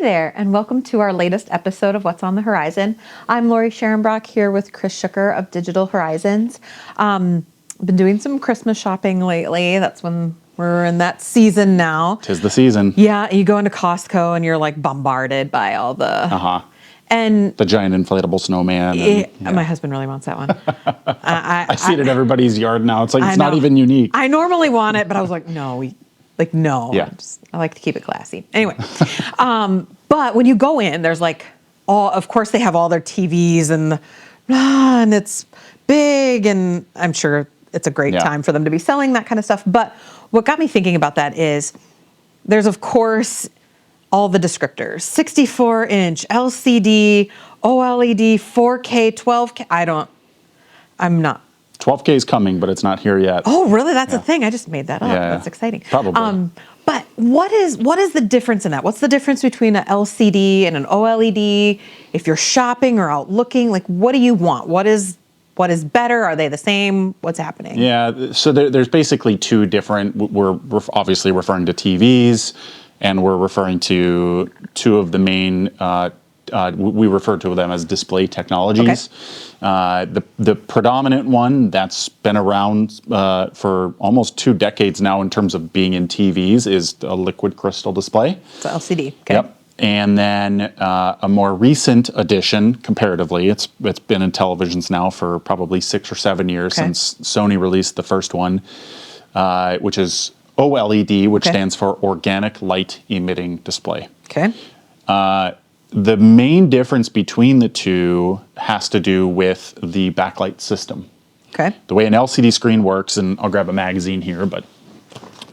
there, and welcome to our latest episode of What's on the Horizon. I'm Lori Sharonbrock here with Chris Schucker of Digital Horizons. Been doing some Christmas shopping lately. That's when we're in that season now. 'Tis the season. Yeah, you go into Costco and you're like bombarded by all the... And the giant inflatable snowman. My husband really wants that one. I see it in everybody's yard now. It's like, it's not even unique. I normally want it, but I was like, no. Yeah. I like to keep it classy. Anyway, but when you go in, there's like of course they have all their TVs and it's big, and I'm sure it's a great time for them to be selling that kind of stuff. But what got me thinking about that is there's of course all the descriptors, 64-inch, LCD, OLED, 4K, 12K. I'm not. 12K is coming, but it's not here yet. Oh, really? That's a thing. I just made that up. Yeah. That's exciting. Probably. But what is the difference in that? What's the difference between an LCD and an OLED? If you're shopping or out looking, like, what do you want? What is better? Are they the same? What's happening? Yeah. So there's basically two different. We're obviously referring to TVs, and we're referring to two of the main. We refer to them as display technologies. Okay. The predominant one that's been around for almost 2 decades now in terms of being in TVs is a liquid crystal display. It's LCD. Okay. Yep. And then a more recent addition, comparatively, it's been in televisions now for probably 6 or 7 years since Sony released the first one, which is OLED, which stands for Organic Light Emitting Display. Okay. The main difference between the two has to do with the backlight system. Okay. The way an LCD screen works, and I'll grab a magazine here, but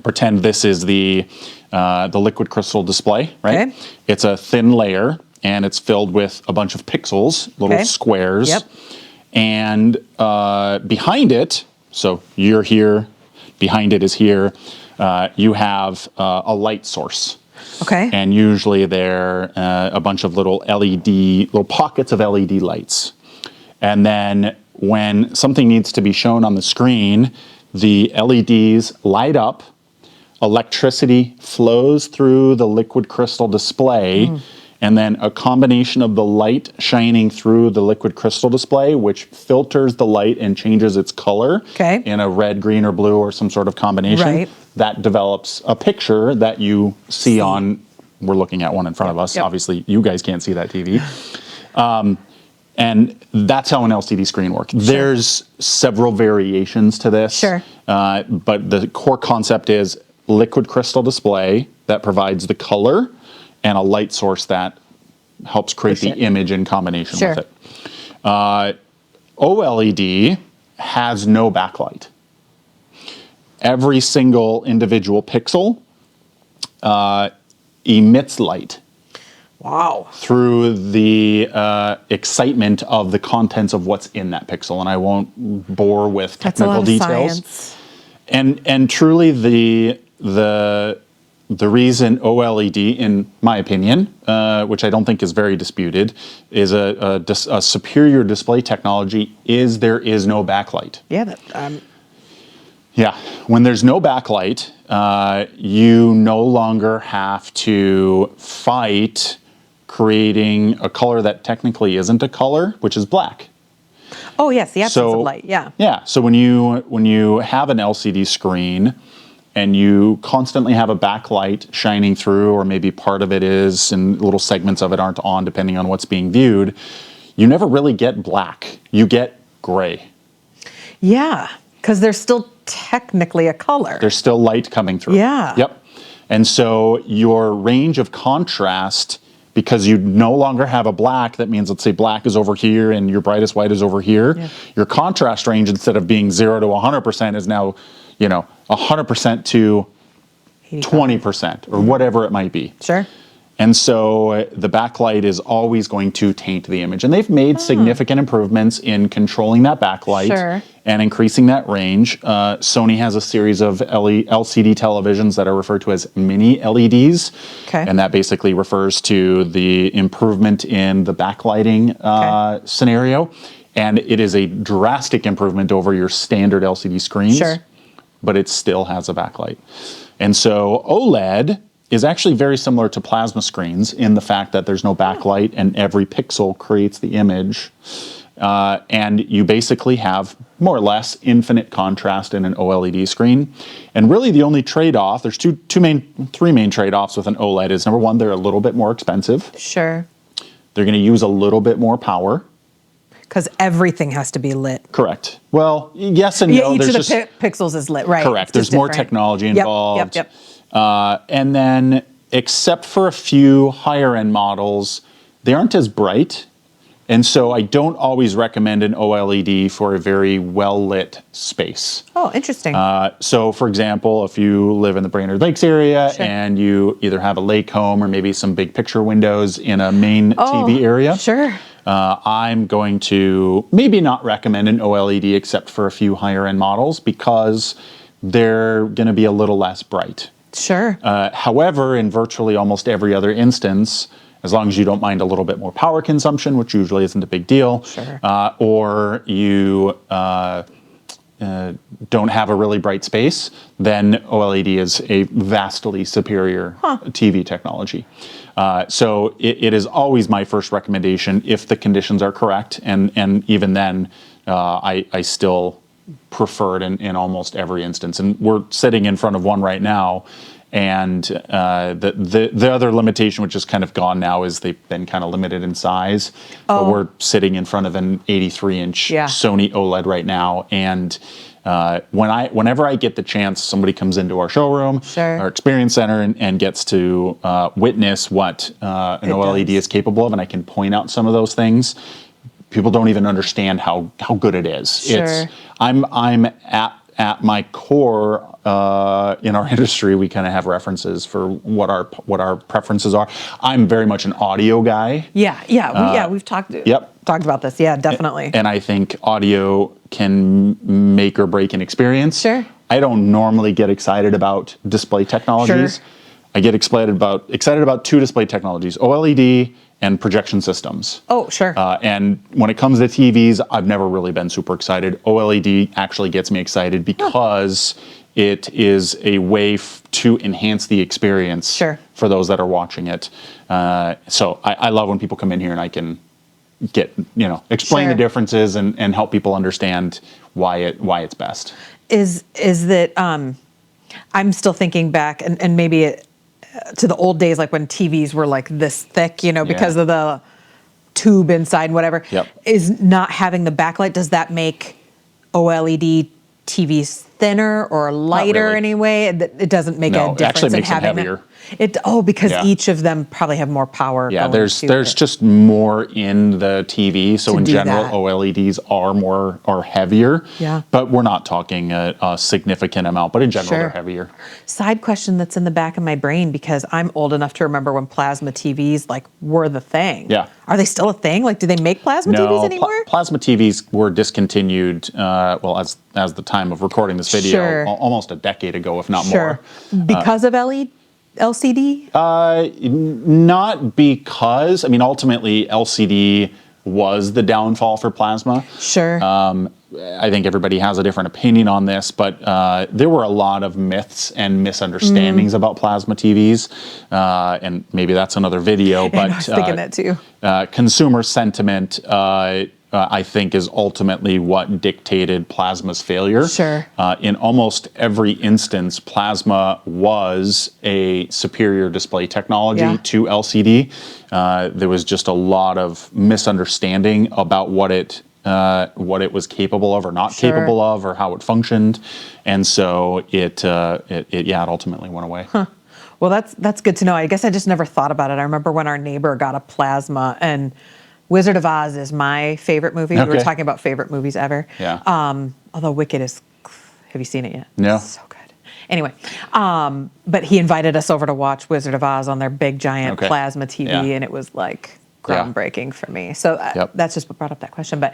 pretend this is the liquid crystal display, right? Okay. It's a thin layer, and it's filled with a bunch of pixels, little squares. Yep. And behind it, so you're here, behind it is here, you have a light source. Okay. And usually they're a bunch of little pockets of LED lights. And then when something needs to be shown on the screen, the LEDs light up, electricity flows through the liquid crystal display, and then a combination of the light shining through the liquid crystal display, which filters the light and changes its color in a red, green, or blue, or some sort of combination. Right. That develops a picture that you see on, we're looking at one in front of us. Yep. Obviously, you guys can't see that TV. And that's how an LCD screen works. Sure. There's several variations to this. Sure. But the core concept is liquid crystal display that provides the color and a light source that helps create the image in combination with it. OLED has no backlight. Every single individual pixel emits light. Wow. Through the excitement of the contents of what's in that pixel. And I won't bore with technical details. Science. And truly the reason OLED, in my opinion, which I don't think is very disputed, is a superior display technology is there is no backlight. Yeah. Yeah, when there's no backlight, you no longer have to fight creating a color that technically isn't a color, which is black. Oh yes, the absence of light. Yeah. Yeah. So when you have an LCD screen and you constantly have a backlight shining through, or maybe part of it is and little segments of it aren't on depending on what's being viewed, you never really get black. You get gray. Yeah, because there's still technically a color. There's still light coming through. Yeah. Yep. And so your range of contrast, because you no longer have a black, that means, let's say black is over here and your brightest white is over here. Yeah. Your contrast range, instead of being 0 to 100%, is now, 100% to 20% or whatever it might be. Sure. And so the backlight is always going to taint the image. And they've made significant improvements in controlling that backlight and increasing that range. Sony has a series of LCD televisions that are referred to as mini LEDs. Okay. And that basically refers to the improvement in the backlighting scenario. And it is a drastic improvement over your standard LCD screens. Sure. But it still has a backlight. And so OLED is actually very similar to plasma screens in the fact that there's no backlight and every pixel creates the image. And you basically have more or less infinite contrast in an OLED screen. And really the only trade-off, there's three main trade-offs with an OLED is, number one, they're a little bit more expensive. Sure. They're going to use a little bit more power. Because everything has to be lit. Correct. Well, yes and Yeah, no. each of There's the pixels is lit, right? correct. There's more technology involved. Yep. And then, except for a few higher end models, they aren't as bright. And so I don't always recommend an OLED for a very well lit space. Oh, interesting. So for example, if you live in the Brainerd Lakes area Sure. and you either have a lake home or maybe some big picture windows in a main TV area. Sure. I'm going to maybe not recommend an OLED except for a few higher end models because they're going to be a little less bright. Sure. However, in virtually almost every other instance, as long as you don't mind a little bit more power consumption, which usually isn't a big deal, Sure. Or you don't have a really bright space, then OLED is a vastly superior TV technology. So it is always my first recommendation if the conditions are correct, and even then, I still prefer it in almost every instance. And we're sitting in front of one right now, and the other limitation, which is kind of gone now, is they've been kind of limited in size. But we're sitting in front of an 83-inch Sony OLED right now, and whenever I get the chance, somebody comes into our showroom, our experience center, and gets to witness what an OLED is capable of, and I can point out some of those things. People don't even understand how good it is. Sure. I'm at my core in our industry, we kind of have references for what our preferences are. I'm very much an audio guy. We've talked about this. Yeah, definitely. And I think audio can make or break an experience. Sure. I don't normally get excited about display technologies. Sure. I get excited about two display technologies: OLED and projection systems. Oh, sure. And when it comes to TVs, I've never really been super excited. OLED actually gets me excited because it is a way to enhance the experience for those that are watching it. So I love when people come in here and I can explain the differences and help people understand why it's best. Is that I'm still thinking back and maybe to the old days, like when TVs were like this thick, because of the tube inside, whatever. Is not having the backlight, does that make OLED TVs thinner or lighter anyway? It doesn't make a difference. It actually makes in having them heavier. Because each of them probably have more power. Yeah, there's just more in the TV. So in general, that. OLEDs are heavier. Yeah. But we're not talking a significant amount. But in general, they're heavier. Side question that's in the back of my brain, because I'm old enough to remember when plasma TVs were the thing. Yeah. Are they still a thing? Do they make plasma TVs anymore? Plasma TVs were discontinued. As the time of recording this video, almost a decade ago, if not more. Because of LCD? Not because, ultimately LCD was the downfall for plasma. Sure. I think everybody has a different opinion on this, but there were a lot of myths and misunderstandings about plasma TVs, and maybe that's another video, but I was thinking that too. Consumer sentiment, I think, is ultimately what dictated plasma's failure. Sure. In almost every instance, plasma was a superior display technology to LCD. There was just a lot of misunderstanding about what it was capable of or not capable of, or how it functioned, and so it ultimately went away. Huh. Well, that's good to know. I guess I just never thought about it. I remember when our neighbor got a plasma, and Wizard of Oz is my favorite movie. Okay. We were talking about favorite movies ever. Yeah. Although Wicked is, have you seen it yet? No. It's so good. Anyway, but he invited us over to watch Wizard of Oz on their big giant plasma TV, and it was groundbreaking for me. So that's just what brought up that question. But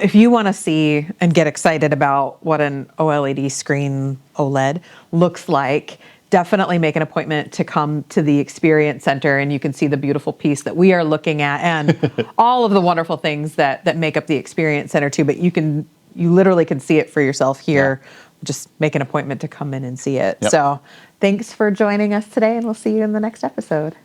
if you want to see and get excited about what an OLED screen OLED looks like, definitely make an appointment to come to the Experience Center, and you can see the beautiful piece that we are looking at and all of the wonderful things that make up the Experience Center too. But you literally can see it for yourself here just make an appointment to come in and see it. Yep. So thanks for joining us today, and we'll see you in the next episode.